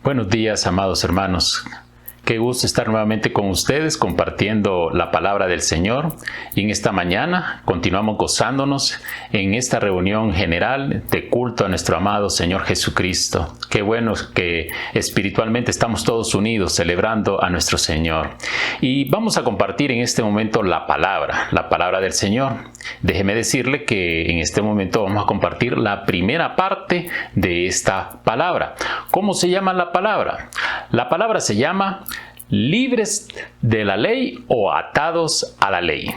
Buenos días, amados hermanos. Qué gusto estar nuevamente con ustedes compartiendo la palabra del Señor. Y en esta mañana continuamos gozándonos en esta reunión general de culto a nuestro amado Señor Jesucristo. Qué bueno que espiritualmente estamos todos unidos celebrando a nuestro Señor. Y vamos a compartir en este momento la palabra del Señor. Déjeme decirle que en este momento vamos a compartir la primera parte de esta palabra. ¿Cómo se llama la palabra? La palabra se llama libres de la ley o atados a la ley.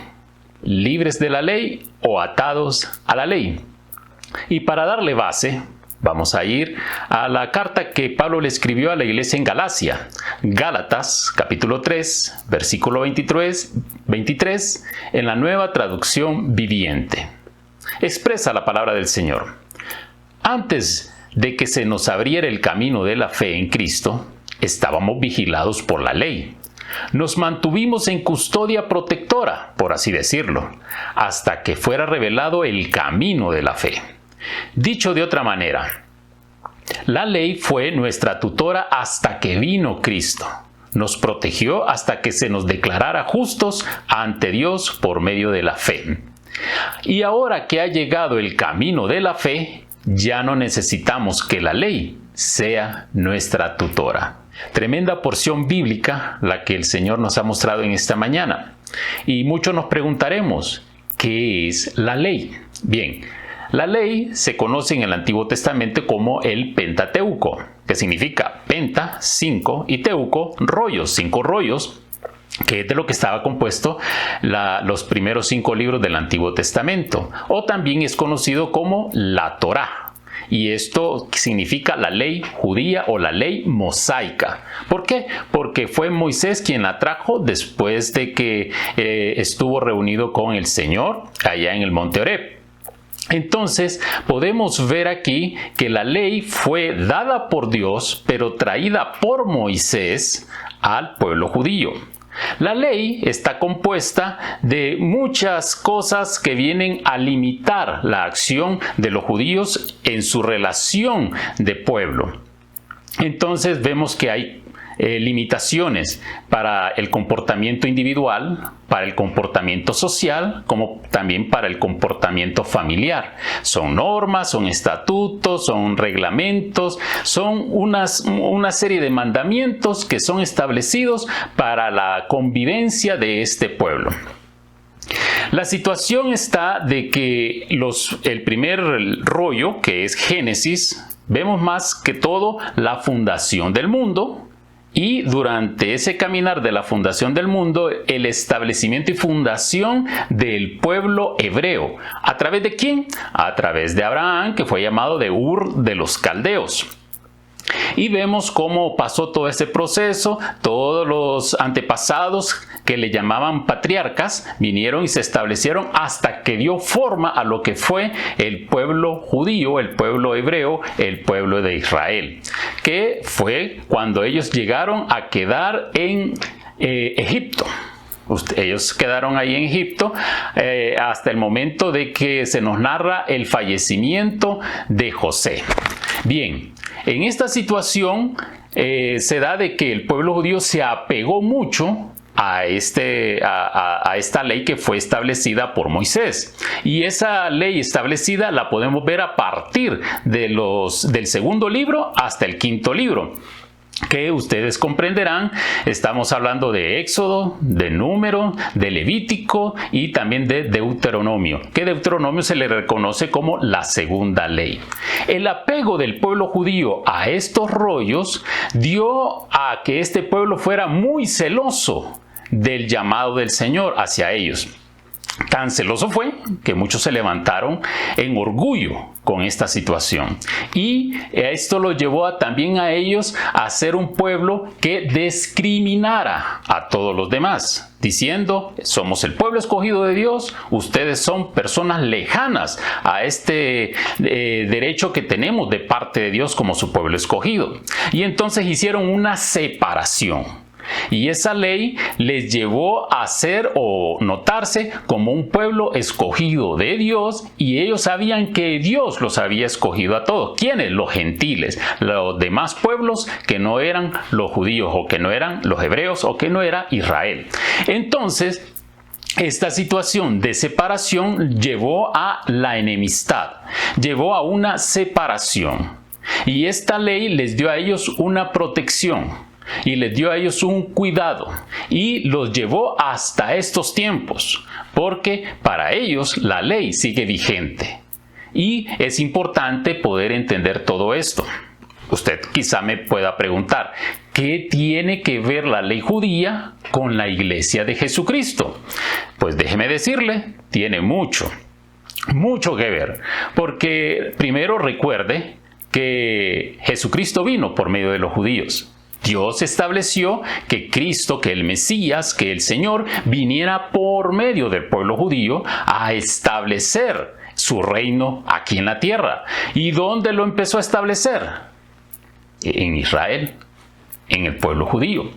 Libres de la ley o atados a la ley. Y para darle base, vamos a ir a la carta que Pablo le escribió a la iglesia en Galacia. Gálatas, capítulo 3, versículo 23, en la Nueva Traducción Viviente. Expresa la palabra del Señor. Antes de que se nos abriera el camino de la fe en Cristo, estábamos vigilados por la ley. Nos mantuvimos en custodia protectora, por así decirlo, hasta que fuera revelado el camino de la fe. Dicho de otra manera, la ley fue nuestra tutora hasta que vino Cristo. Nos protegió hasta que se nos declarara justos ante Dios por medio de la fe. Y ahora que ha llegado el camino de la fe, ya no necesitamos que la ley sea nuestra tutora. Tremenda porción bíblica la que el Señor nos ha mostrado en esta mañana. Y muchos nos preguntaremos, ¿qué es la ley? Bien, la ley se conoce en el Antiguo Testamento como el Pentateuco, que significa penta, 5, y teuco, rollos, 5 rollos, que es de lo que estaba compuesto los primeros 5 libros del Antiguo Testamento, o también es conocido como la Torá. Y esto significa la ley judía o la ley mosaica. ¿Por qué? Porque fue Moisés quien la trajo después de que estuvo reunido con el Señor allá en el monte Oreb. Entonces podemos ver aquí que la ley fue dada por Dios, pero traída por Moisés al pueblo judío. La ley está compuesta de muchas cosas que vienen a limitar la acción de los judíos en su relación de pueblo. Entonces vemos que hay limitaciones para el comportamiento individual, para el comportamiento social, como también para el comportamiento familiar. Son normas, son estatutos, son reglamentos, son una serie de mandamientos que son establecidos para la convivencia de este pueblo. La situación está de que el primer rollo, que es Génesis, vemos más que todo la fundación del mundo. Y durante ese caminar de la fundación del mundo, el establecimiento y fundación del pueblo hebreo. ¿A través de quién? A través de Abraham, que fue llamado de Ur de los Caldeos. Y vemos cómo pasó todo ese proceso. Todos los antepasados que le llamaban patriarcas vinieron y se establecieron hasta que dio forma a lo que fue el pueblo judío, el pueblo hebreo, el pueblo de Israel, que fue cuando ellos llegaron a quedar en Egipto. Ellos quedaron ahí en Egipto hasta el momento de que se nos narra el fallecimiento de José. Bien, en esta situación se da de que el pueblo judío se apegó mucho a esta ley que fue establecida por Moisés. Y esa ley establecida la podemos ver a partir del segundo libro hasta el quinto libro, que ustedes comprenderán. Estamos hablando de Éxodo, de Número, de Levítico y también de Deuteronomio, que Deuteronomio se le reconoce como la segunda ley. El apego del pueblo judío a estos rollos dio a que este pueblo fuera muy celoso del llamado del Señor hacia ellos. Tan celoso fue que muchos se levantaron en orgullo con esta situación. Y esto los llevó también a ellos a ser un pueblo que discriminara a todos los demás, diciendo: somos el pueblo escogido de Dios, ustedes son personas lejanas a este derecho que tenemos de parte de Dios como su pueblo escogido. Y entonces hicieron una separación. Y esa ley les llevó a ser o notarse como un pueblo escogido de Dios, y ellos sabían que Dios los había escogido a todos. ¿Quiénes? Los gentiles, los demás pueblos que no eran los judíos, o que no eran los hebreos, o que no era Israel. Entonces, esta situación de separación llevó a la enemistad, llevó a una separación. Y esta ley les dio a ellos una protección y les dio a ellos un cuidado y los llevó hasta estos tiempos, porque para ellos la ley sigue vigente. Y es importante poder entender todo esto. Usted quizá me pueda preguntar, ¿qué tiene que ver la ley judía con la iglesia de Jesucristo? Pues déjeme decirle, tiene mucho que ver. Porque primero recuerde que Jesucristo vino por medio de los judíos. Dios estableció que Cristo, que el Mesías, que el Señor, viniera por medio del pueblo judío a establecer su reino aquí en la tierra. ¿Y dónde lo empezó a establecer? En Israel, en el pueblo judío.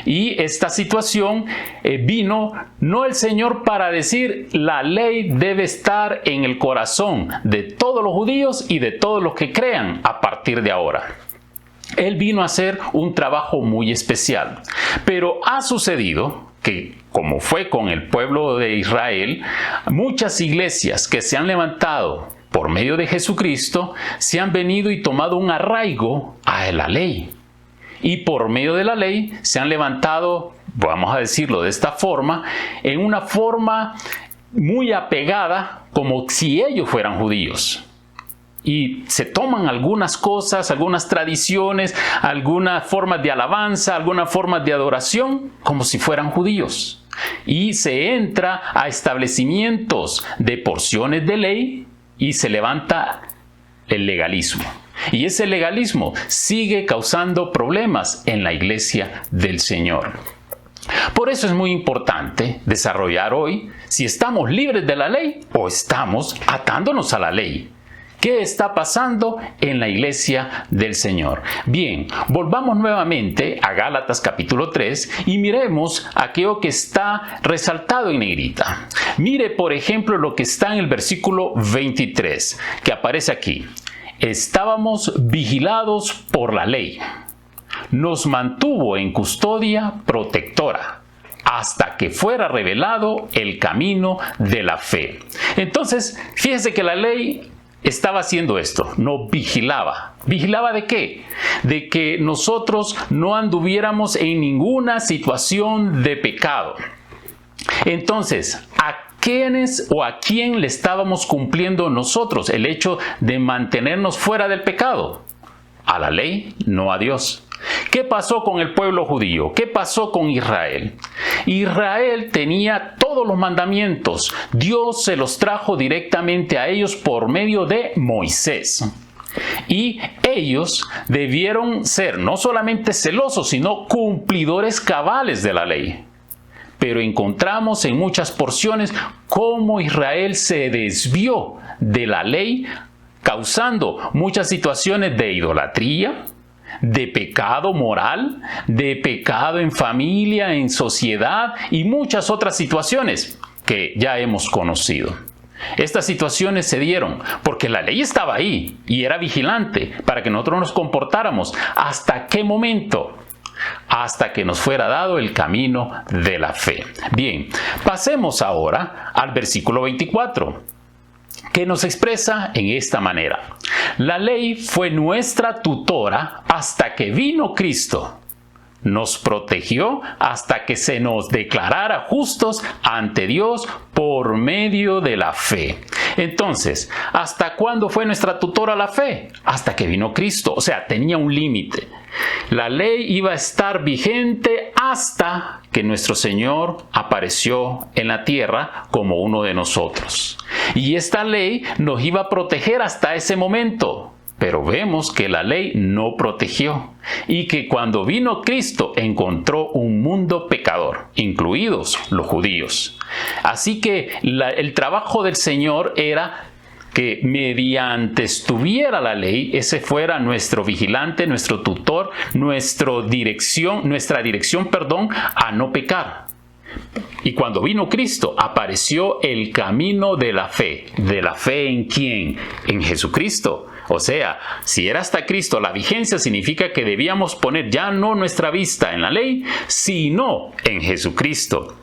Y esta situación vino no el Señor para decir la ley debe estar en el corazón de todos los judíos y de todos los que crean a partir de ahora. Él vino a hacer un trabajo muy especial. Pero ha sucedido que, como fue con el pueblo de Israel, muchas iglesias que se han levantado por medio de Jesucristo, se han venido y tomado un arraigo a la ley. Y por medio de la ley se han levantado, vamos a decirlo de esta forma, en una forma muy apegada, como si ellos fueran judíos. Y se toman algunas cosas, algunas tradiciones, algunas formas de alabanza, algunas formas de adoración, como si fueran judíos. Y se entra a establecimientos de porciones de ley, y se levanta el legalismo. Y ese legalismo sigue causando problemas en la iglesia del Señor. Por eso es muy importante desarrollar hoy si estamos libres de la ley o estamos atándonos a la ley. ¿Qué está pasando en la iglesia del Señor? Bien, volvamos nuevamente a Gálatas capítulo 3 y miremos aquello que está resaltado en negrita. Mire, por ejemplo, lo que está en el versículo 23, que aparece aquí. Estábamos vigilados por la ley. Nos mantuvo en custodia protectora hasta que fuera revelado el camino de la fe. Entonces, fíjese que la ley estaba haciendo esto, nos vigilaba. ¿Vigilaba de qué? De que nosotros no anduviéramos en ninguna situación de pecado. Entonces, ¿a quiénes o a quién le estábamos cumpliendo nosotros el hecho de mantenernos fuera del pecado? A la ley, no a Dios. ¿Qué pasó con el pueblo judío? ¿Qué pasó con Israel? Israel tenía todos los mandamientos. Dios se los trajo directamente a ellos por medio de Moisés. Y ellos debieron ser no solamente celosos, sino cumplidores cabales de la ley. Pero encontramos en muchas porciones cómo Israel se desvió de la ley, causando muchas situaciones de idolatría, de pecado moral, de pecado en familia, en sociedad y muchas otras situaciones que ya hemos conocido. Estas situaciones se dieron porque la ley estaba ahí y era vigilante para que nosotros nos comportáramos. ¿Hasta qué momento? Hasta que nos fuera dado el camino de la fe. Bien, pasemos ahora al versículo 24. Que nos expresa en esta manera. La ley fue nuestra tutora hasta que vino Cristo. Nos protegió hasta que se nos declarara justos ante Dios por medio de la fe. Entonces, ¿hasta cuándo fue nuestra tutora la fe? Hasta que vino Cristo. O sea, tenía un límite. La ley iba a estar vigente hasta que nuestro Señor apareció en la tierra como uno de nosotros. Y esta ley nos iba a proteger hasta ese momento. Pero vemos que la ley no protegió y que cuando vino Cristo encontró un mundo pecador, incluidos los judíos. Así que el trabajo del Señor era que mediante estuviera la ley, ese fuera nuestro vigilante, nuestro tutor, nuestra dirección, a no pecar. Y cuando vino Cristo, apareció el camino de la fe. ¿De la fe en quién? En Jesucristo. O sea, si era hasta Cristo, la vigencia significa que debíamos poner ya no nuestra vista en la ley, sino en Jesucristo.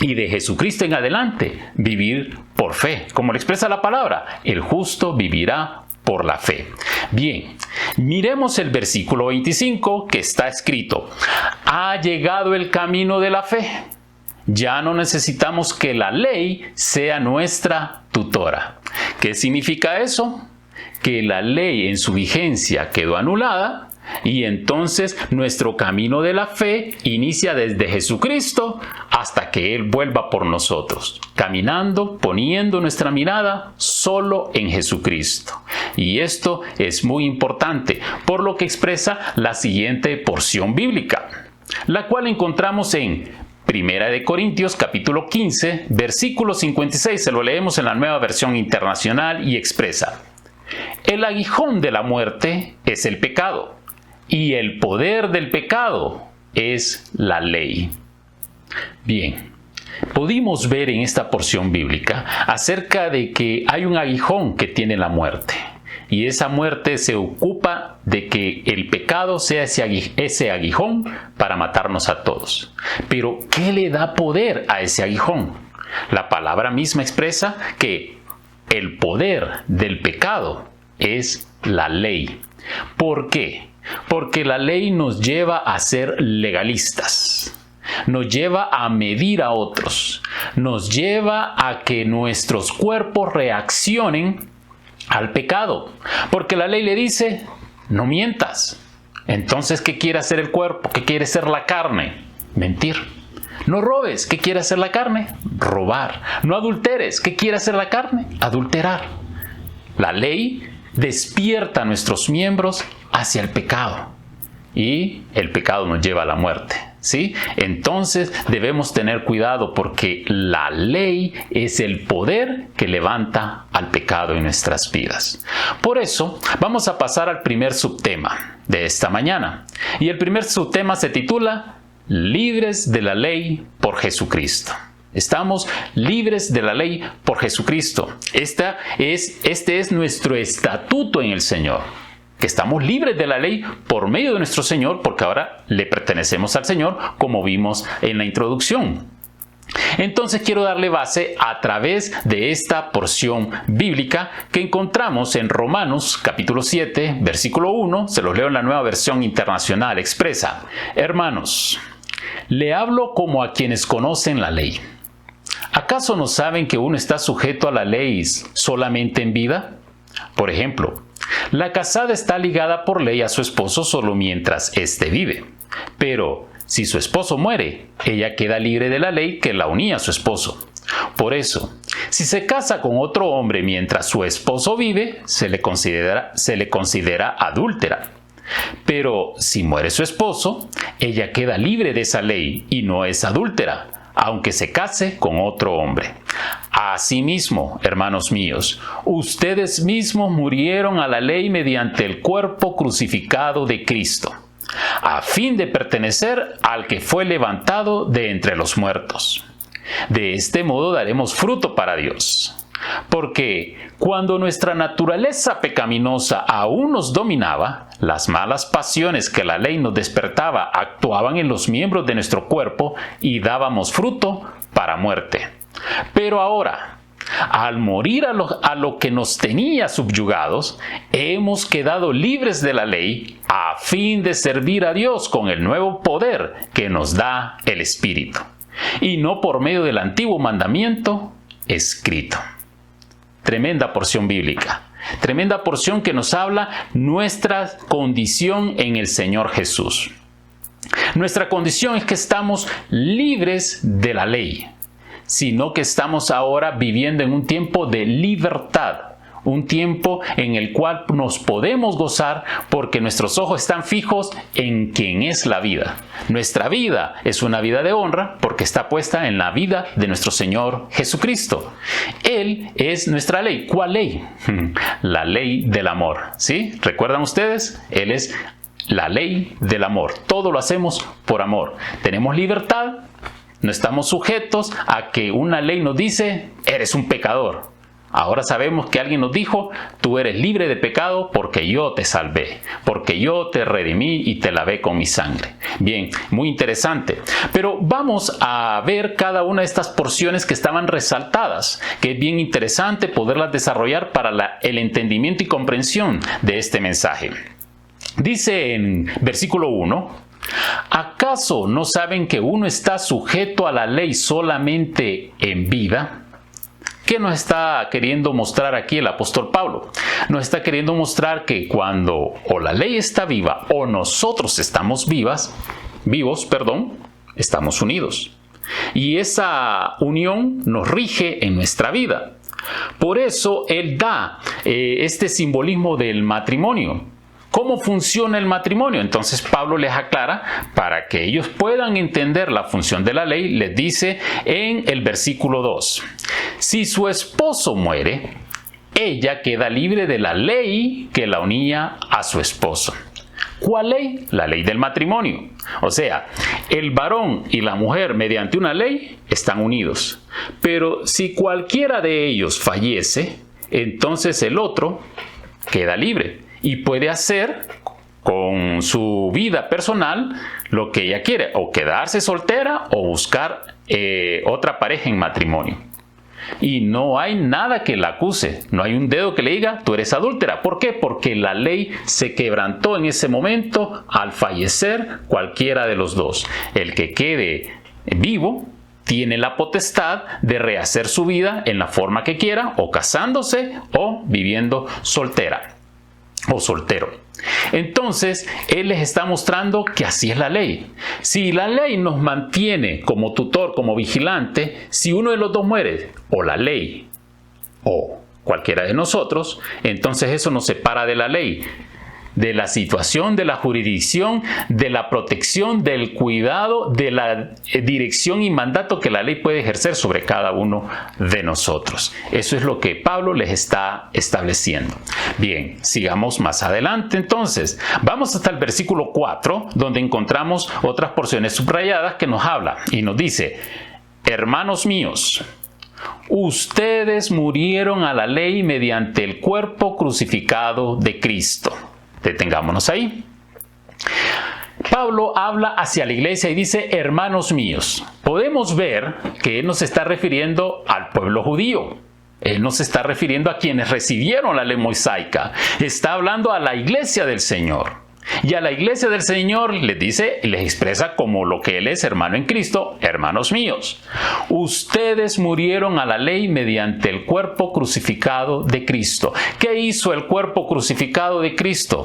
Y de Jesucristo en adelante, vivir por fe. Como le expresa la palabra, el justo vivirá por la fe. Bien, miremos el versículo 25 que está escrito: ha llegado el camino de la fe. Ya no necesitamos que la ley sea nuestra tutora. ¿Qué significa eso? Que la ley en su vigencia quedó anulada y entonces nuestro camino de la fe inicia desde Jesucristo hasta que Él vuelva por nosotros, caminando, poniendo nuestra mirada solo en Jesucristo. Y esto es muy importante, por lo que expresa la siguiente porción bíblica, la cual encontramos en Primera de Corintios capítulo 15, versículo 56, se lo leemos en la Nueva Versión Internacional y expresa: el aguijón de la muerte es el pecado, y el poder del pecado es la ley. Bien, pudimos ver en esta porción bíblica acerca de que hay un aguijón que tiene la muerte. Y esa muerte se ocupa de que el pecado sea ese aguijón para matarnos a todos. Pero, ¿qué le da poder a ese aguijón? La palabra misma expresa que el poder del pecado es la ley. ¿Por qué? Porque la ley nos lleva a ser legalistas. Nos lleva a medir a otros. Nos lleva a que nuestros cuerpos reaccionen al pecado, porque la ley le dice: no mientas. Entonces, ¿qué quiere hacer el cuerpo? ¿Qué quiere hacer la carne? Mentir. No robes. ¿Qué quiere hacer la carne? Robar. No adulteres. ¿Qué quiere hacer la carne? Adulterar. La ley despierta a nuestros miembros hacia el pecado y el pecado nos lleva a la muerte. ¿Sí? Entonces debemos tener cuidado porque la ley es el poder que levanta al pecado en nuestras vidas. Por eso vamos a pasar al primer subtema de esta mañana. Y el primer subtema se titula Libres de la ley por Jesucristo. Estamos libres de la ley por Jesucristo. Este es nuestro estatuto en el Señor. Que estamos libres de la ley por medio de nuestro Señor, porque ahora le pertenecemos al Señor, como vimos en la introducción. Entonces quiero darle base a través de esta porción bíblica que encontramos en Romanos capítulo 7, versículo 1, se los leo en la Nueva Versión Internacional, expresa: hermanos, le hablo como a quienes conocen la ley. ¿Acaso no saben que uno está sujeto a la ley solamente en vida? Por ejemplo, la casada está ligada por ley a su esposo solo mientras éste vive. Pero si su esposo muere, ella queda libre de la ley que la unía a su esposo. Por eso, si se casa con otro hombre mientras su esposo vive, se le considera adúltera. Pero si muere su esposo, ella queda libre de esa ley y no es adúltera, aunque se case con otro hombre. Asimismo, hermanos míos, ustedes mismos murieron a la ley mediante el cuerpo crucificado de Cristo, a fin de pertenecer al que fue levantado de entre los muertos. De este modo daremos fruto para Dios. Porque cuando nuestra naturaleza pecaminosa aún nos dominaba, las malas pasiones que la ley nos despertaba actuaban en los miembros de nuestro cuerpo y dábamos fruto para muerte. Pero ahora, al morir a lo que nos tenía subyugados, hemos quedado libres de la ley a fin de servir a Dios con el nuevo poder que nos da el Espíritu, y no por medio del antiguo mandamiento escrito. Tremenda porción bíblica. Tremenda porción que nos habla nuestra condición en el Señor Jesús. Nuestra condición es que estamos libres de la ley, sino que estamos ahora viviendo en un tiempo de libertad, un tiempo en el cual nos podemos gozar porque nuestros ojos están fijos en quien es la vida. Nuestra vida es una vida de honra porque está puesta en la vida de nuestro Señor Jesucristo. Él es nuestra ley. ¿Cuál ley? La ley del amor. ¿Sí? ¿Recuerdan ustedes? Él es la ley del amor. Todo lo hacemos por amor. Tenemos libertad. No estamos sujetos a que una ley nos dice, eres un pecador. Ahora sabemos que alguien nos dijo, tú eres libre de pecado porque yo te salvé, porque yo te redimí y te lavé con mi sangre. Bien, muy interesante. Pero vamos a ver cada una de estas porciones que estaban resaltadas, que es bien interesante poderlas desarrollar para el entendimiento y comprensión de este mensaje. Dice en versículo 1, ¿acaso no saben que uno está sujeto a la ley solamente en vida? ¿Qué nos está queriendo mostrar aquí el apóstol Pablo? Nos está queriendo mostrar que cuando o la ley está viva o nosotros estamos vivos, estamos unidos. Y esa unión nos rige en nuestra vida. Por eso él da este simbolismo del matrimonio. ¿Cómo funciona el matrimonio? Entonces Pablo les aclara, para que ellos puedan entender la función de la ley, les dice en el versículo 2, si su esposo muere, ella queda libre de la ley que la unía a su esposo. ¿Cuál ley? La ley del matrimonio. O sea, el varón y la mujer mediante una ley están unidos. Pero si cualquiera de ellos fallece, entonces el otro queda libre y puede hacer con su vida personal lo que ella quiere, o quedarse soltera o buscar otra pareja en matrimonio. Y no hay nada que la acuse, no hay un dedo que le diga, tú eres adúltera. ¿Por qué? Porque la ley se quebrantó en ese momento al fallecer cualquiera de los dos. El que quede vivo tiene la potestad de rehacer su vida en la forma que quiera, o casándose o viviendo soltera o soltero. Entonces, él les está mostrando que así es la ley. Si la ley nos mantiene como tutor, como vigilante, si uno de los dos muere, o la ley, o cualquiera de nosotros, entonces eso nos separa de la ley, de la situación, de la jurisdicción, de la protección, del cuidado, de la dirección y mandato que la ley puede ejercer sobre cada uno de nosotros. Eso es lo que Pablo les está estableciendo. Bien, sigamos más adelante entonces. Vamos hasta el versículo 4, donde encontramos otras porciones subrayadas que nos habla y nos dice, hermanos míos, ustedes murieron a la ley mediante el cuerpo crucificado de Cristo. Detengámonos ahí. Pablo habla hacia la iglesia y dice, hermanos míos. Podemos ver que él nos está refiriendo al pueblo judío. Él nos está refiriendo a quienes recibieron la ley mosaica. Está hablando a la iglesia del Señor. Y a la iglesia del Señor les dice, les expresa como lo que él es, hermano en Cristo, hermanos míos. Ustedes murieron a la ley mediante el cuerpo crucificado de Cristo. ¿Qué hizo el cuerpo crucificado de Cristo?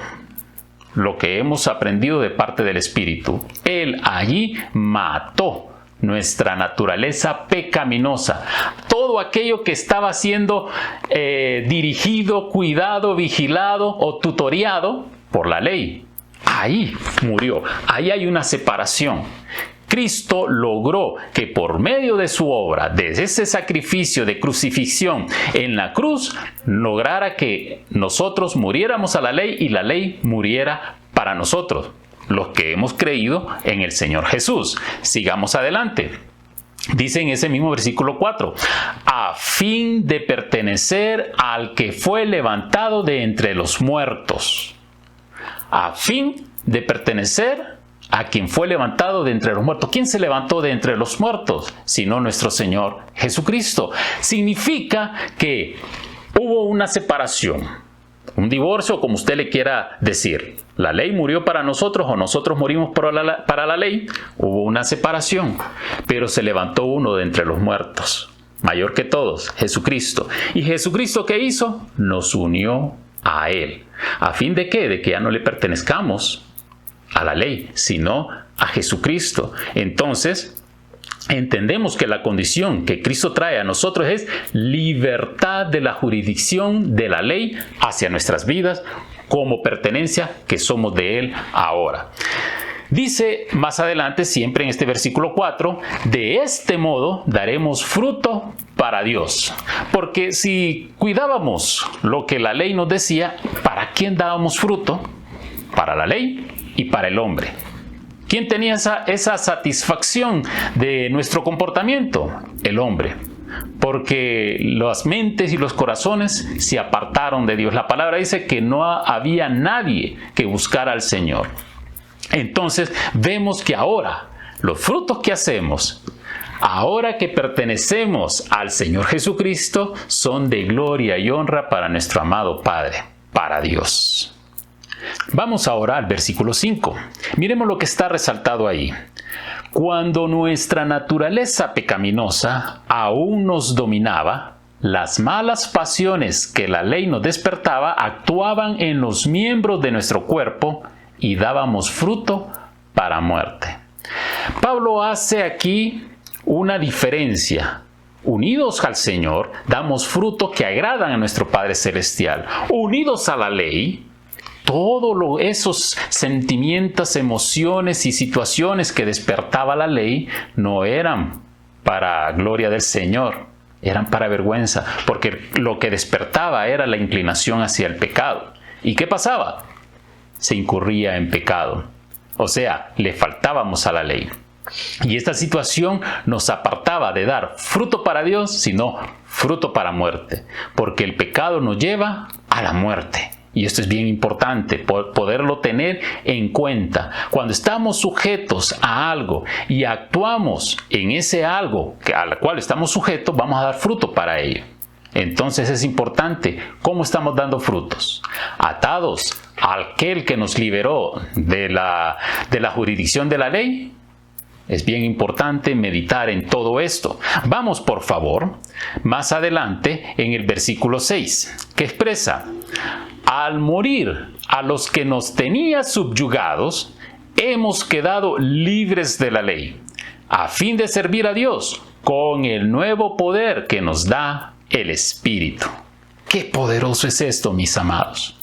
Lo que hemos aprendido de parte del Espíritu. Él allí mató nuestra naturaleza pecaminosa. Todo aquello que estaba siendo dirigido, cuidado, vigilado o tutoriado por la ley. Ahí murió. Ahí hay una separación. Cristo logró que por medio de su obra, de ese sacrificio de crucifixión en la cruz, lograra que nosotros muriéramos a la ley y la ley muriera para nosotros, los que hemos creído en el Señor Jesús. Sigamos adelante. Dice en ese mismo versículo 4, a fin de pertenecer al que fue levantado de entre los muertos. A fin de pertenecer a quien fue levantado de entre los muertos. ¿Quién se levantó de entre los muertos? Sino nuestro Señor Jesucristo. Significa que hubo una separación, un divorcio, como usted le quiera decir. La ley murió para nosotros o nosotros morimos para la ley. Hubo una separación, pero se levantó uno de entre los muertos, mayor que todos, Jesucristo. ¿Y Jesucristo qué hizo? Nos unió a Él. ¿A fin de qué? De que ya no le pertenezcamos a la ley, sino a Jesucristo. Entonces, entendemos que la condición que Cristo trae a nosotros es libertad de la jurisdicción de la ley hacia nuestras vidas como pertenencia que somos de Él ahora. Dice más adelante, siempre en este versículo 4, de este modo daremos fruto para Dios. Porque si cuidábamos lo que la ley nos decía, ¿para quién dábamos fruto? Para la ley y para el hombre. ¿Quién tenía esa satisfacción de nuestro comportamiento? El hombre. Porque las mentes y los corazones se apartaron de Dios. La palabra dice que no había nadie que buscara al Señor. Entonces vemos que ahora los frutos que hacemos, ahora que pertenecemos al Señor Jesucristo, son de gloria y honra para nuestro amado Padre, para Dios. Vamos ahora al versículo 5. Miremos lo que está resaltado ahí. Cuando nuestra naturaleza pecaminosa aún nos dominaba, las malas pasiones que la ley nos despertaba actuaban en los miembros de nuestro cuerpo y dábamos fruto para muerte. Pablo hace aquí una diferencia. Unidos al Señor, damos fruto que agradan a nuestro Padre Celestial. Unidos a la ley, todos esos sentimientos, emociones y situaciones que despertaba la ley no eran para gloria del Señor, eran para vergüenza, porque lo que despertaba era la inclinación hacia el pecado. ¿Y qué pasaba? Se incurría en pecado, o sea, le faltábamos a la ley. Y esta situación nos apartaba de dar fruto para Dios, sino fruto para muerte, porque el pecado nos lleva a la muerte. Y esto es bien importante, poderlo tener en cuenta. Cuando estamos sujetos a algo y actuamos en ese algo al cual estamos sujetos, vamos a dar fruto para ello. Entonces es importante cómo estamos dando frutos. Atados a aquel que nos liberó de la jurisdicción de la ley, es bien importante meditar en todo esto. Vamos, por favor, más adelante en el versículo 6, que expresa: al morir a los que nos tenía subyugados, hemos quedado libres de la ley, a fin de servir a Dios con el nuevo poder que nos da el Espíritu. ¡Qué poderoso es esto, mis amados!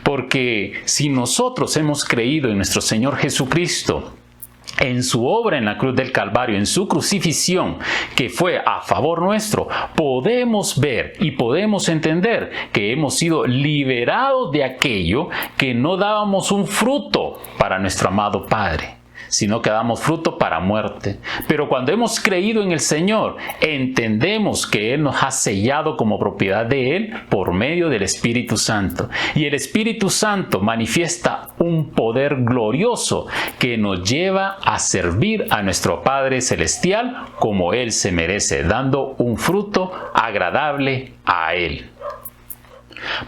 Porque si nosotros hemos creído en nuestro Señor Jesucristo, en su obra en la cruz del Calvario, en su crucifixión, que fue a favor nuestro, podemos ver y podemos entender que hemos sido liberados de aquello que no dábamos un fruto para nuestro amado Padre, sino que damos fruto para muerte. Pero cuando hemos creído en el Señor, entendemos que Él nos ha sellado como propiedad de Él por medio del Espíritu Santo. Y el Espíritu Santo manifiesta un poder glorioso que nos lleva a servir a nuestro Padre Celestial como Él se merece, dando un fruto agradable a Él.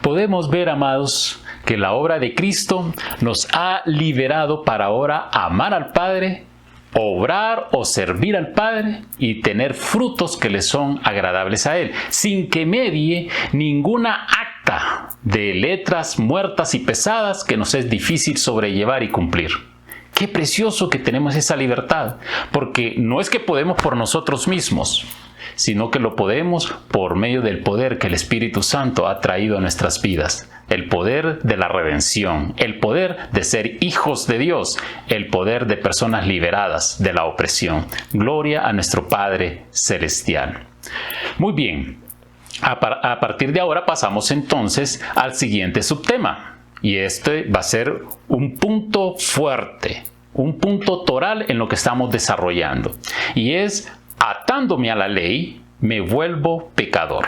Podemos ver, amados, que la obra de Cristo nos ha liberado para ahora amar al Padre, obrar o servir al Padre y tener frutos que le son agradables a Él, sin que medie ninguna acta de letras muertas y pesadas que nos es difícil sobrellevar y cumplir. Qué precioso que tenemos esa libertad, porque no es que podemos por nosotros mismos, sino que lo podemos por medio del poder que el Espíritu Santo ha traído a nuestras vidas. El poder de la redención, el poder de ser hijos de Dios, el poder de personas liberadas de la opresión. Gloria a nuestro Padre Celestial. Muy bien, a partir de ahora pasamos entonces al siguiente subtema. Y este va a ser un punto fuerte, un punto toral en lo que estamos desarrollando. Y es: atándome a la ley, me vuelvo pecador.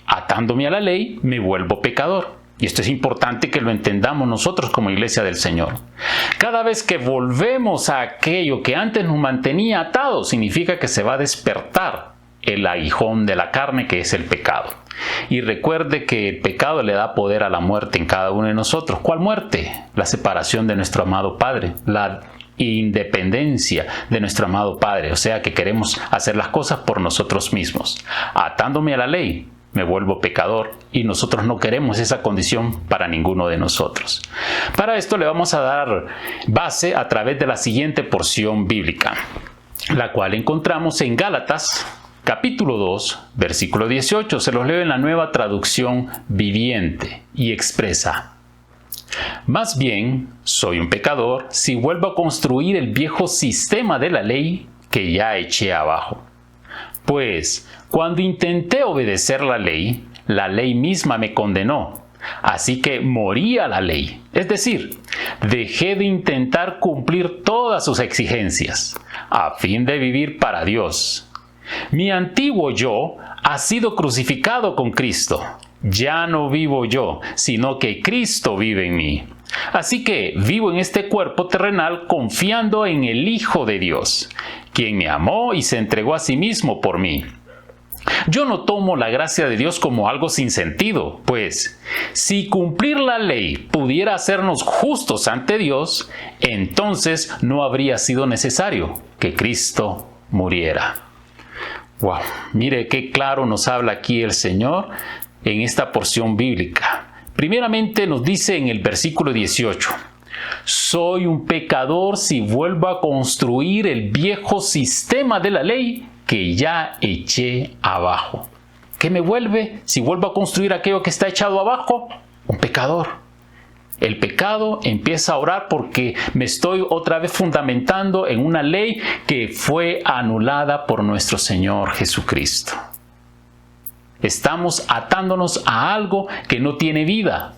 Atándome a la ley, me vuelvo pecador. Y esto es importante que lo entendamos nosotros como Iglesia del Señor. Cada vez que volvemos a aquello que antes nos mantenía atados, significa que se va a despertar el aguijón de la carne, que es el pecado. Y recuerde que el pecado le da poder a la muerte en cada uno de nosotros. ¿Cuál muerte? La separación de nuestro amado Padre, la independencia de nuestro amado Padre, o sea que queremos hacer las cosas por nosotros mismos. Atándome a la ley, me vuelvo pecador, y nosotros no queremos esa condición para ninguno de nosotros. Para esto le vamos a dar base a través de la siguiente porción bíblica. la cual encontramos en Gálatas, capítulo 2, versículo 18. Se los leo en la Nueva Traducción Viviente y expresa: más bien, soy un pecador si vuelvo a construir el viejo sistema de la ley que ya eché abajo. Pues, cuando intenté obedecer la ley misma me condenó. Así que morí a la ley. Es decir, dejé de intentar cumplir todas sus exigencias, a fin de vivir para Dios. Mi antiguo yo ha sido crucificado con Cristo. Ya no vivo yo, sino que Cristo vive en mí. Así que vivo en este cuerpo terrenal confiando en el Hijo de Dios, quien me amó y se entregó a sí mismo por mí. Yo no tomo la gracia de Dios como algo sin sentido, pues si cumplir la ley pudiera hacernos justos ante Dios, entonces no habría sido necesario que Cristo muriera. Wow, mire qué claro nos habla aquí el Señor en esta porción bíblica. Primeramente nos dice en el versículo 18: soy un pecador si vuelvo a construir el viejo sistema de la ley que ya eché abajo. ¿Qué me vuelve si vuelvo a construir aquello que está echado abajo? Un pecador. El pecado empieza a orar porque me estoy otra vez fundamentando en una ley que fue anulada por nuestro Señor Jesucristo. Estamos atándonos a algo que no tiene vida,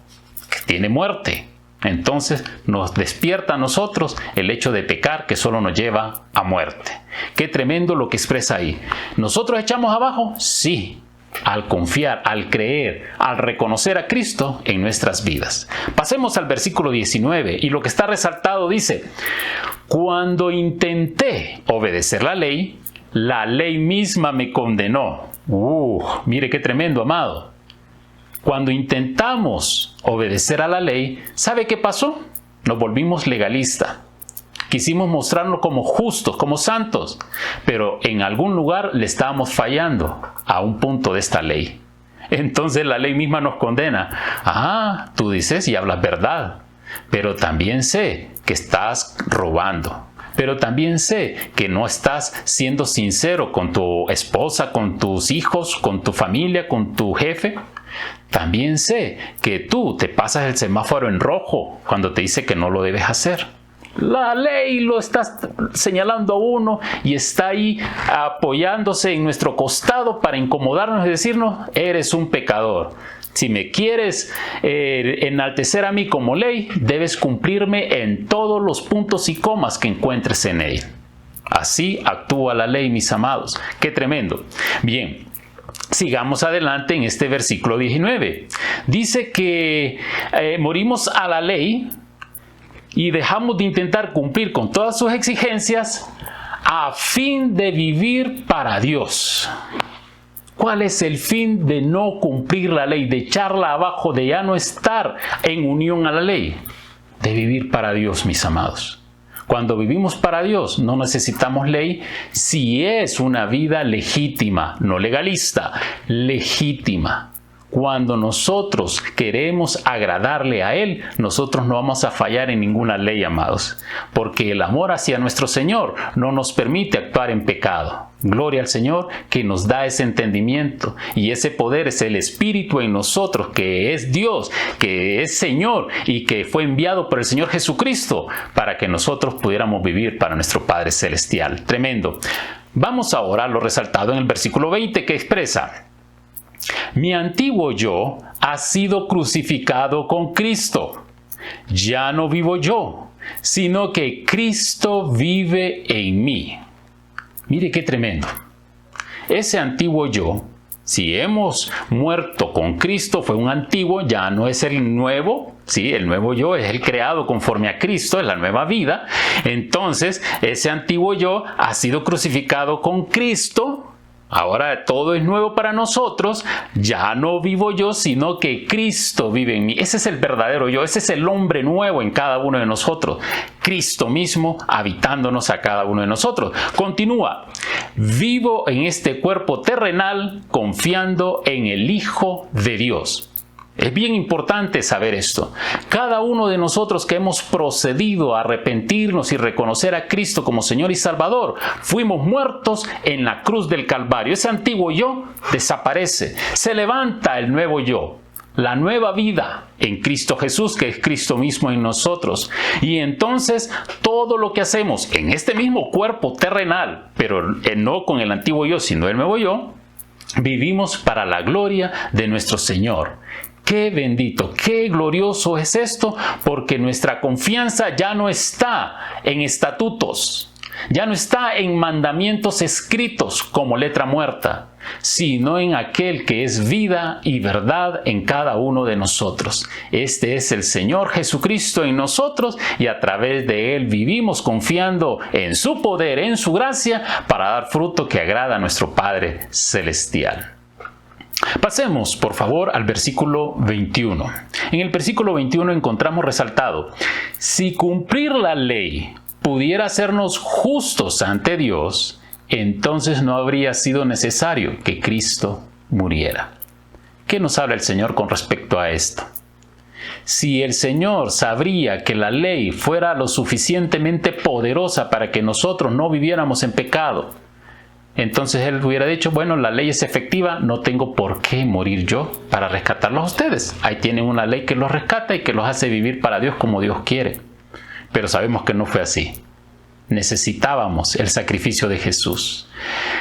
que tiene muerte. Entonces nos despierta a nosotros el hecho de pecar, que solo nos lleva a muerte. Qué tremendo lo que expresa ahí. ¿Nosotros echamos abajo? Sí, al confiar, al creer, al reconocer a Cristo en nuestras vidas. Pasemos al versículo 19 y lo que está resaltado dice: cuando intenté obedecer la ley misma me condenó. Mire qué tremendo, amado. Cuando intentamos obedecer a la ley, ¿sabe qué pasó? Nos volvimos legalistas. Quisimos mostrarnos como justos, como santos, pero en algún lugar le estábamos fallando a un punto de esta ley. Entonces la ley misma nos condena. Tú dices y hablas verdad, pero también sé que estás robando. Pero también sé que no estás siendo sincero con tu esposa, con tus hijos, con tu familia, con tu jefe. También sé que tú te pasas el semáforo en rojo cuando te dice que no lo debes hacer. La ley lo está señalando a uno y está ahí apoyándose en nuestro costado para incomodarnos y decirnos: eres un pecador. Si me quieres enaltecer a mí como ley, debes cumplirme en todos los puntos y comas que encuentres en él. Así actúa la ley, mis amados. ¡Qué tremendo! Bien, sigamos adelante en este versículo 19. Dice que morimos a la ley y dejamos de intentar cumplir con todas sus exigencias a fin de vivir para Dios. ¿Cuál es el fin de no cumplir la ley, de echarla abajo, de ya no estar en unión a la ley? De vivir para Dios, mis amados. Cuando vivimos para Dios no necesitamos ley si es una vida legítima, no legalista, legítima. Cuando nosotros queremos agradarle a Él, nosotros no vamos a fallar en ninguna ley, amados, porque el amor hacia nuestro Señor no nos permite actuar en pecado. Gloria al Señor que nos da ese entendimiento, y ese poder es el Espíritu en nosotros, que es Dios, que es Señor y que fue enviado por el Señor Jesucristo para que nosotros pudiéramos vivir para nuestro Padre Celestial. Tremendo. Vamos a orar lo resaltado en el versículo 20 que expresa: mi antiguo yo ha sido crucificado con Cristo. Ya no vivo yo, sino que Cristo vive en mí. Mire qué tremendo. Ese antiguo yo, si hemos muerto con Cristo, fue un antiguo, ya no es el nuevo. Sí, el nuevo yo es el creado conforme a Cristo, es la nueva vida. Entonces, ese antiguo yo ha sido crucificado con Cristo. Ahora todo es nuevo para nosotros. Ya no vivo yo, sino que Cristo vive en mí. Ese es el verdadero yo. Ese es el hombre nuevo en cada uno de nosotros. Cristo mismo habitándonos a cada uno de nosotros. Continúa. Vivo en este cuerpo terrenal confiando en el Hijo de Dios. Es bien importante saber esto. Cada uno de nosotros que hemos procedido a arrepentirnos y reconocer a Cristo como Señor y Salvador, fuimos muertos en la cruz del Calvario. Ese antiguo yo desaparece. Se levanta el nuevo yo, la nueva vida en Cristo Jesús, que es Cristo mismo en nosotros. Y entonces todo lo que hacemos en este mismo cuerpo terrenal, pero no con el antiguo yo, sino el nuevo yo, vivimos para la gloria de nuestro Señor. Qué bendito, qué glorioso es esto, porque nuestra confianza ya no está en estatutos, ya no está en mandamientos escritos como letra muerta, sino en aquel que es vida y verdad en cada uno de nosotros. Este es el Señor Jesucristo en nosotros y a través de Él vivimos confiando en su poder, en su gracia, para dar fruto que agrada a nuestro Padre Celestial. Pasemos, por favor, al versículo 21. En el versículo 21 encontramos resaltado: si cumplir la ley pudiera hacernos justos ante Dios, entonces no habría sido necesario que Cristo muriera. ¿Qué nos habla el Señor con respecto a esto? Si el Señor sabría que la ley fuera lo suficientemente poderosa para que nosotros no viviéramos en pecado, entonces Él hubiera dicho, bueno, la ley es efectiva, no tengo por qué morir yo para rescatarlos a ustedes. Ahí tienen una ley que los rescata y que los hace vivir para Dios como Dios quiere. Pero sabemos que no fue así. Necesitábamos el sacrificio de Jesús.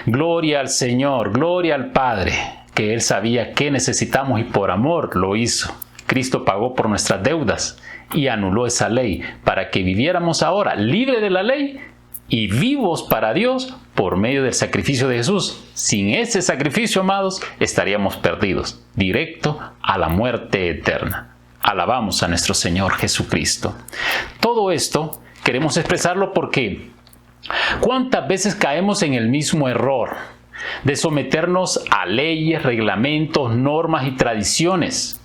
Gloria al Señor, gloria al Padre, que Él sabía que necesitamos y por amor lo hizo. Cristo pagó por nuestras deudas y anuló esa ley para que viviéramos ahora libre de la ley y vivos para Dios por medio del sacrificio de Jesús. Sin ese sacrificio, amados, estaríamos perdidos, directo a la muerte eterna. Alabamos a nuestro Señor Jesucristo. Todo esto queremos expresarlo porque ¿cuántas veces caemos en el mismo error de someternos a leyes, reglamentos, normas y tradiciones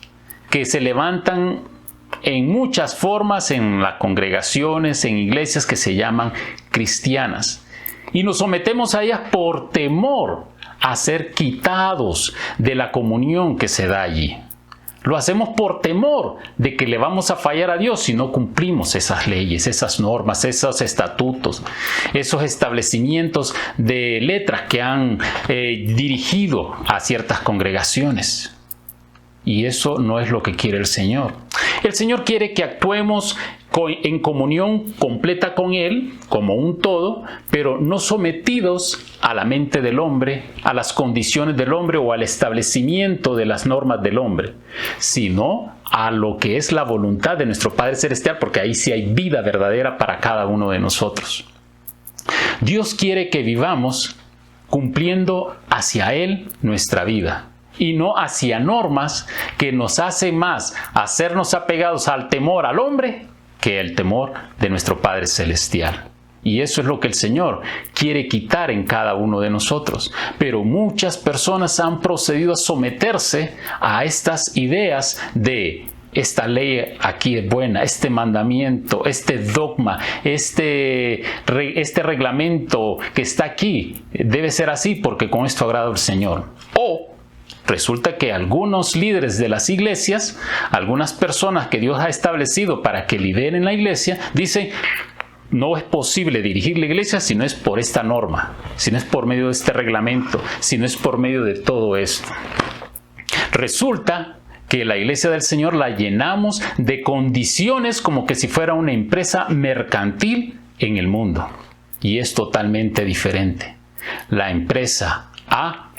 que se levantan en muchas formas en las congregaciones, en iglesias que se llaman cristianas? Y nos sometemos a ellas por temor a ser quitados de la comunión que se da allí. Lo hacemos por temor de que le vamos a fallar a Dios si no cumplimos esas leyes, esas normas, esos estatutos, esos establecimientos de letras que han dirigido a ciertas congregaciones. Y eso no es lo que quiere el Señor. El Señor quiere que actuemos en comunión completa con Él, como un todo, pero no sometidos a la mente del hombre, a las condiciones del hombre o al establecimiento de las normas del hombre, sino a lo que es la voluntad de nuestro Padre Celestial, porque ahí sí hay vida verdadera para cada uno de nosotros. Dios quiere que vivamos cumpliendo hacia Él nuestra vida, y no hacia normas que nos hacen más hacernos apegados al temor al hombre que el temor de nuestro Padre Celestial. Y eso es lo que el Señor quiere quitar en cada uno de nosotros. Pero muchas personas han procedido a someterse a estas ideas de esta ley aquí es buena, este mandamiento, este dogma, este reglamento que está aquí debe ser así porque con esto agrada al Señor. O resulta que algunos líderes de las iglesias, algunas personas que Dios ha establecido para que lideren la iglesia, dicen, no es posible dirigir la iglesia si no es por esta norma, si no es por medio de este reglamento, si no es por medio de todo esto. Resulta que la iglesia del Señor la llenamos de condiciones como que si fuera una empresa mercantil en el mundo. Y es totalmente diferente. La empresa A,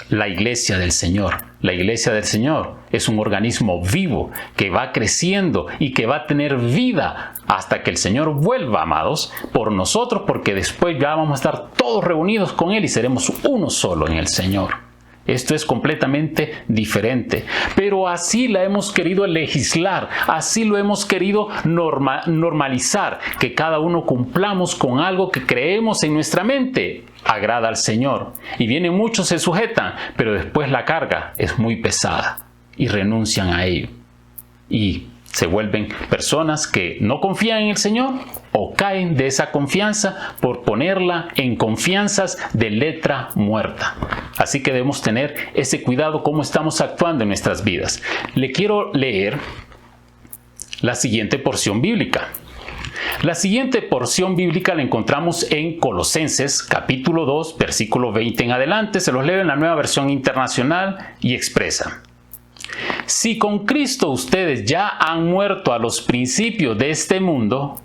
la iglesia del Señor. La iglesia del Señor es un organismo vivo que va creciendo y que va a tener vida hasta que el Señor vuelva, amados, por nosotros, porque después ya vamos a estar todos reunidos con Él y seremos uno solo en el Señor. Esto es completamente diferente, pero así la hemos querido legislar, así lo hemos querido normalizar, que cada uno cumplamos con algo que creemos en nuestra mente agrada al Señor. Y vienen muchos, se sujetan, pero después la carga es muy pesada y renuncian a ello. Y se vuelven personas que no confían en el Señor o caen de esa confianza por ponerla en confianzas de letra muerta. Así que debemos tener ese cuidado cómo estamos actuando en nuestras vidas. Le quiero leer la siguiente porción bíblica. La siguiente porción bíblica la encontramos en Colosenses, capítulo 2, versículo 20 en adelante. Se los leo en la Nueva Versión Internacional y expresa: si con Cristo ustedes ya han muerto a los principios de este mundo,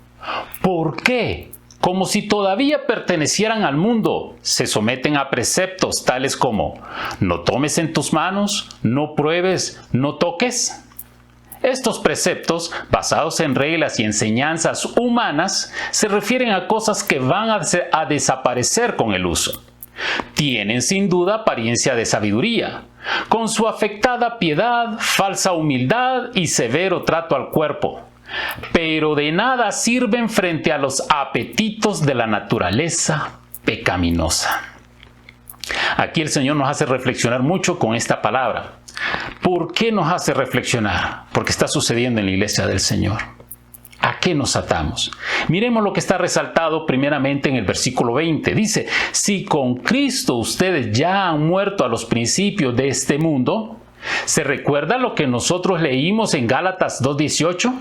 ¿por qué, como si todavía pertenecieran al mundo, se someten a preceptos tales como no tomes en tus manos, no pruebes, no toques? Estos preceptos, basados en reglas y enseñanzas humanas, se refieren a cosas que van a desaparecer con el uso. Tienen sin duda apariencia de sabiduría, con su afectada piedad, falsa humildad y severo trato al cuerpo, pero de nada sirven frente a los apetitos de la naturaleza pecaminosa. Aquí el Señor nos hace reflexionar mucho con esta palabra. ¿Por qué nos hace reflexionar? Porque está sucediendo en la iglesia del Señor. ¿A qué nos atamos? Miremos lo que está resaltado primeramente en el versículo 20. Dice, si con Cristo ustedes ya han muerto a los principios de este mundo. ¿Se recuerda lo que nosotros leímos en Gálatas 2:18?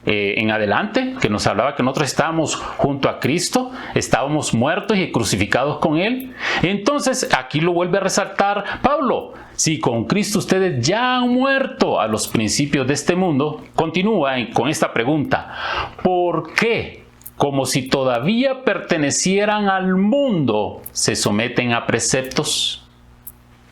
En adelante, que nos hablaba que nosotros estábamos junto a Cristo, estábamos muertos y crucificados con Él. Entonces, aquí lo vuelve a resaltar Pablo. Si con Cristo ustedes ya han muerto a los principios de este mundo, continúa con esta pregunta: ¿por qué, como si todavía pertenecieran al mundo, se someten a preceptos?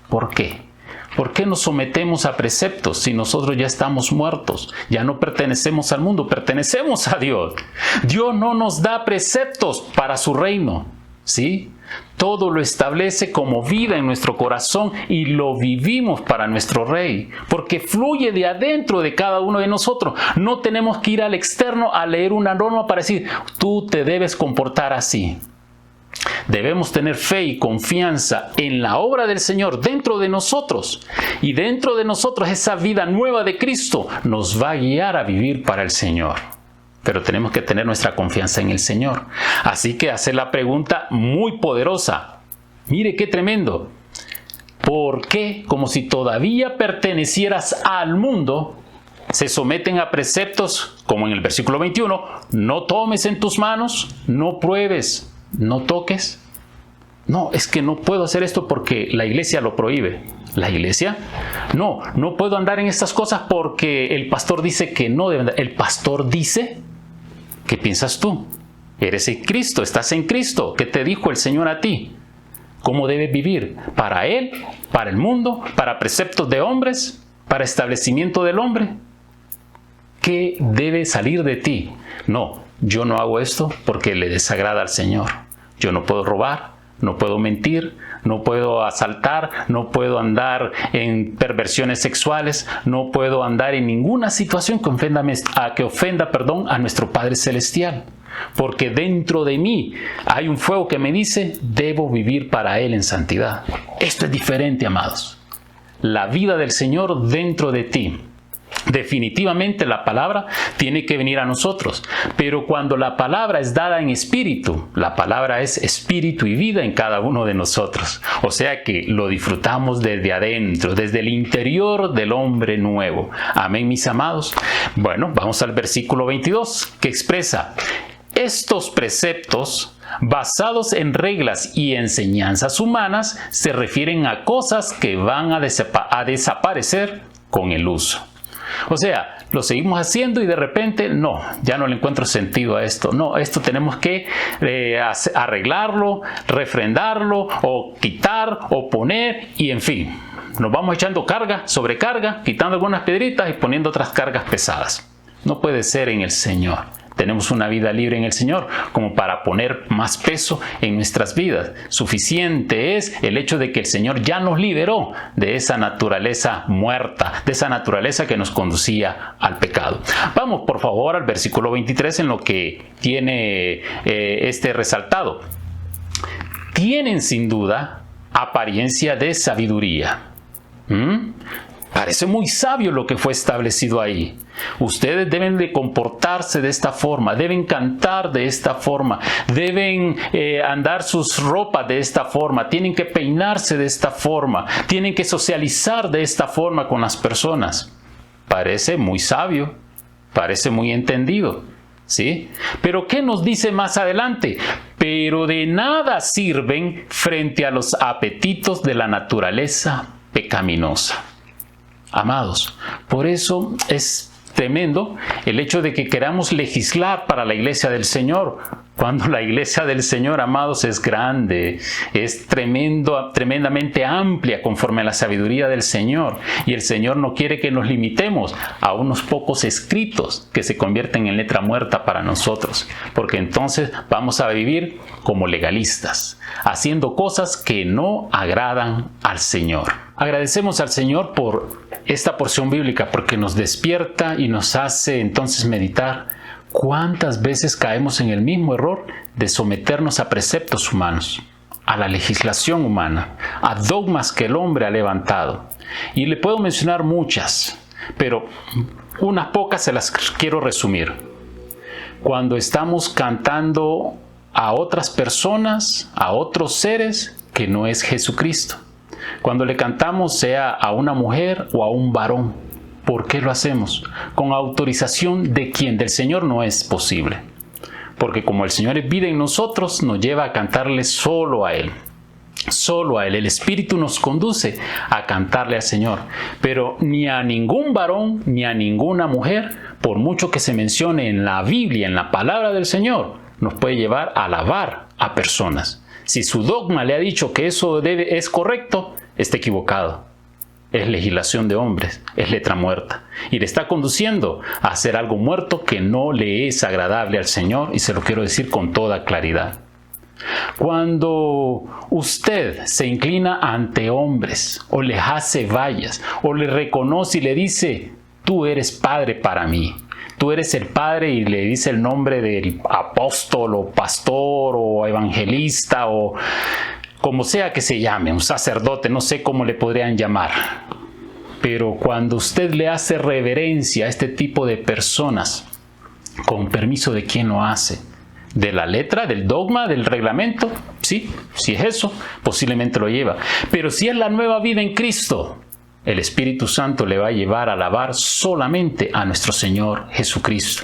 ¿Por qué? ¿Por qué nos sometemos a preceptos si nosotros ya estamos muertos? Ya no pertenecemos al mundo, pertenecemos a Dios. Dios no nos da preceptos para su reino, ¿sí? Todo lo establece como vida en nuestro corazón y lo vivimos para nuestro Rey, porque fluye de adentro de cada uno de nosotros. No tenemos que ir al externo a leer una norma para decir, tú te debes comportar así. Debemos tener fe y confianza en la obra del Señor dentro de nosotros. Y dentro de nosotros esa vida nueva de Cristo nos va a guiar a vivir para el Señor. Pero tenemos que tener nuestra confianza en el Señor. Así que hacer la pregunta muy poderosa. Mire qué tremendo. ¿Por qué, como si todavía pertenecieras al mundo, se someten a preceptos como en el versículo 21? No tomes en tus manos, no pruebes, no toques. No, es que no puedo hacer esto porque la iglesia lo prohíbe. ¿La iglesia? No puedo andar en estas cosas porque el pastor dice que no debe andar. ¿El pastor dice? ¿Qué piensas tú? Eres en Cristo, estás en Cristo. ¿Qué te dijo el Señor a ti? ¿Cómo debes vivir? ¿Para Él? ¿Para el mundo? ¿Para preceptos de hombres? ¿Para establecimiento del hombre? ¿Qué debe salir de ti? No, yo no hago esto porque le desagrada al Señor. Yo no puedo robar, no puedo mentir, no puedo asaltar, no puedo andar en perversiones sexuales, no puedo andar en ninguna situación que ofenda a nuestro Padre Celestial. Porque dentro de mí hay un fuego que me dice, debo vivir para Él en santidad. Esto es diferente, amados. La vida del Señor dentro de ti. Definitivamente la palabra tiene que venir a nosotros, pero cuando la palabra es dada en espíritu, la palabra es espíritu y vida en cada uno de nosotros. O sea que lo disfrutamos desde adentro, desde el interior del hombre nuevo. Amén, mis amados. Bueno, vamos al versículo 22 que expresa: estos preceptos, basados en reglas y enseñanzas humanas, se refieren a cosas que van a desaparecer con el uso. O sea, lo seguimos haciendo y de repente, no, ya no le encuentro sentido a esto. No, esto tenemos que arreglarlo, refrendarlo, o quitar, o poner, y en fin. Nos vamos echando carga, sobrecarga, quitando algunas piedritas y poniendo otras cargas pesadas. No puede ser en el Señor. Tenemos una vida libre en el Señor como para poner más peso en nuestras vidas. Suficiente es el hecho de que el Señor ya nos liberó de esa naturaleza muerta, de esa naturaleza que nos conducía al pecado. Vamos por favor al versículo 23 en lo que tiene este resaltado. Tienen sin duda apariencia de sabiduría. Parece muy sabio lo que fue establecido ahí. Ustedes deben de comportarse de esta forma, deben cantar de esta forma, deben andar sus ropas de esta forma, tienen que peinarse de esta forma, tienen que socializar de esta forma con las personas. Parece muy sabio, parece muy entendido, ¿sí? Pero ¿qué nos dice más adelante? Pero de nada sirven frente a los apetitos de la naturaleza pecaminosa. Amados, por eso es tremendo el hecho de que queramos legislar para la iglesia del Señor, cuando la iglesia del Señor, amados, es grande, es tremendamente amplia conforme a la sabiduría del Señor. Y el Señor no quiere que nos limitemos a unos pocos escritos que se convierten en letra muerta para nosotros, porque entonces vamos a vivir como legalistas, haciendo cosas que no agradan al Señor. Agradecemos al Señor por esta porción bíblica, porque nos despierta y nos hace entonces meditar cuántas veces caemos en el mismo error de someternos a preceptos humanos, a la legislación humana, a dogmas que el hombre ha levantado. Y le puedo mencionar muchas, pero unas pocas se las quiero resumir. Cuando estamos cantando a otras personas, a otros seres que no es Jesucristo. Cuando le cantamos sea a una mujer o a un varón. ¿Por qué lo hacemos? Con autorización de quien, del Señor, no es posible. Porque como el Señor es vida en nosotros, nos lleva a cantarle solo a Él. Solo a Él. El Espíritu nos conduce a cantarle al Señor. Pero ni a ningún varón, ni a ninguna mujer, por mucho que se mencione en la Biblia, en la palabra del Señor, nos puede llevar a alabar a personas. Si su dogma le ha dicho que eso es correcto, está equivocado. Es legislación de hombres, es letra muerta. Y le está conduciendo a hacer algo muerto que no le es agradable al Señor, y se lo quiero decir con toda claridad. Cuando usted se inclina ante hombres, o les hace vallas, o le reconoce y le dice, tú eres padre para mí, tú eres el padre, y le dice el nombre del apóstol, o pastor, o evangelista, o como sea que se llame, un sacerdote, no sé cómo le podrían llamar. Pero cuando usted le hace reverencia a este tipo de personas, con permiso de quién lo hace, de la letra, del dogma, del reglamento, sí, si es eso, posiblemente lo lleva. Pero si es la nueva vida en Cristo, el Espíritu Santo le va a llevar a alabar solamente a nuestro Señor Jesucristo.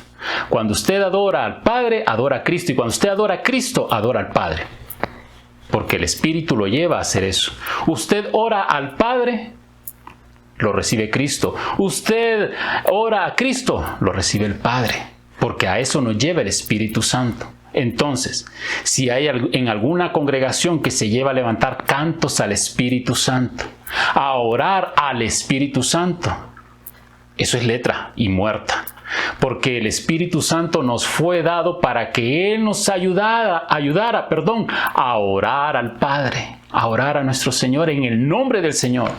Cuando usted adora al Padre, adora a Cristo. Y cuando usted adora a Cristo, adora al Padre. Porque el Espíritu lo lleva a hacer eso. Usted ora al Padre, lo recibe Cristo. Usted ora a Cristo, lo recibe el Padre. Porque a eso nos lleva el Espíritu Santo. Entonces, si hay en alguna congregación que se lleva a levantar cantos al Espíritu Santo, a orar al Espíritu Santo, eso es letra y muerta. Porque el Espíritu Santo nos fue dado para que Él nos ayudara a orar al Padre, a orar a nuestro Señor en el nombre del Señor.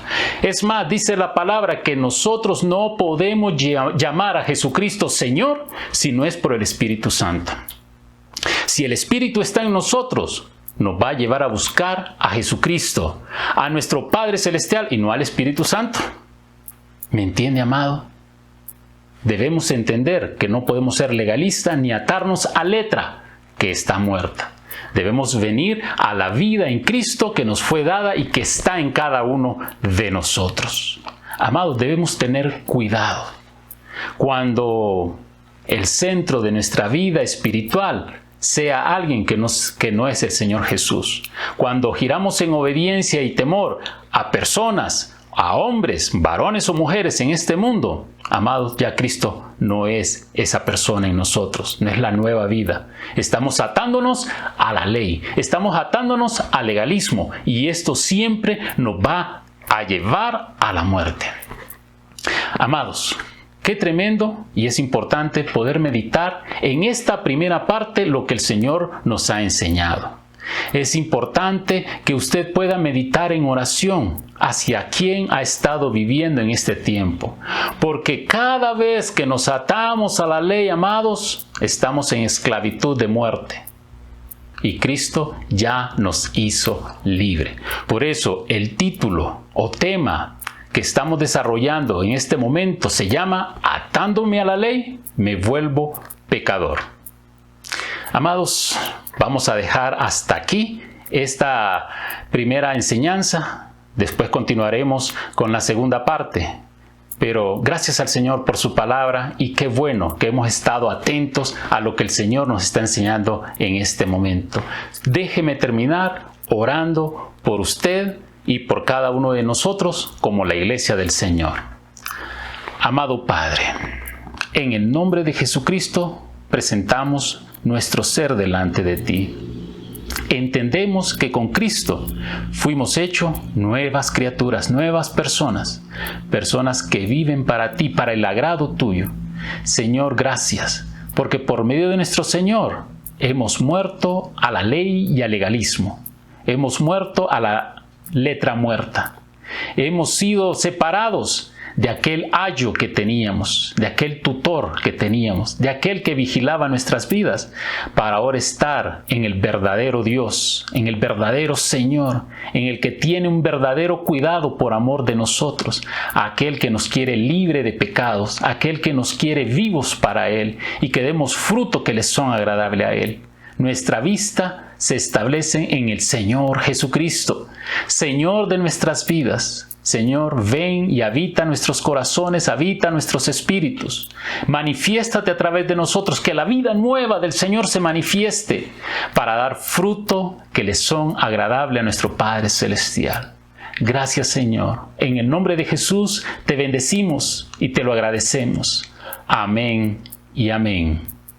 Es más, dice la palabra que nosotros no podemos llamar a Jesucristo Señor si no es por el Espíritu Santo. Si el Espíritu está en nosotros, nos va a llevar a buscar a Jesucristo, a nuestro Padre Celestial, y no al Espíritu Santo. ¿Me entiende, amado? Debemos entender que no podemos ser legalistas ni atarnos a letra que está muerta. Debemos venir a la vida en Cristo que nos fue dada y que está en cada uno de nosotros. Amados, debemos tener cuidado. Cuando el centro de nuestra vida espiritual sea alguien que no es el Señor Jesús. Cuando giramos en obediencia y temor a personas, a hombres, varones o mujeres en este mundo, amados, ya Cristo no es esa persona en nosotros, no es la nueva vida. Estamos atándonos a la ley, estamos atándonos al legalismo, y esto siempre nos va a llevar a la muerte. Amados, qué tremendo y es importante poder meditar en esta primera parte lo que el Señor nos ha enseñado. Es importante que usted pueda meditar en oración hacia quién ha estado viviendo en este tiempo. Porque cada vez que nos atamos a la ley, amados, estamos en esclavitud de muerte. Y Cristo ya nos hizo libre. Por eso el título o tema que estamos desarrollando en este momento se llama Atándome a la ley, me vuelvo pecador. Amados, vamos a dejar hasta aquí esta primera enseñanza. Después continuaremos con la segunda parte. Pero gracias al Señor por su palabra y qué bueno que hemos estado atentos a lo que el Señor nos está enseñando en este momento. Déjeme terminar orando por usted y por cada uno de nosotros como la iglesia del Señor. Amado Padre, en el nombre de Jesucristo presentamos nuestro ser delante de ti. Entendemos que con Cristo fuimos hechos nuevas criaturas, nuevas personas que viven para ti, para el agrado tuyo. Señor, gracias, porque por medio de nuestro Señor hemos muerto a la ley y al legalismo. Hemos muerto a la letra muerta. Hemos sido separados de aquel ayo que teníamos, de aquel tutor que teníamos, de aquel que vigilaba nuestras vidas, para ahora estar en el verdadero Dios, en el verdadero Señor, en el que tiene un verdadero cuidado por amor de nosotros, aquel que nos quiere libre de pecados, aquel que nos quiere vivos para Él y que demos fruto que les son agradable a Él. Nuestra vista se establece en el Señor Jesucristo, Señor de nuestras vidas. Señor, ven y habita nuestros corazones, habita nuestros espíritus. Manifiéstate a través de nosotros, que la vida nueva del Señor se manifieste para dar fruto que le son agradable a nuestro Padre Celestial. Gracias, Señor. En el nombre de Jesús te bendecimos y te lo agradecemos. Amén y amén.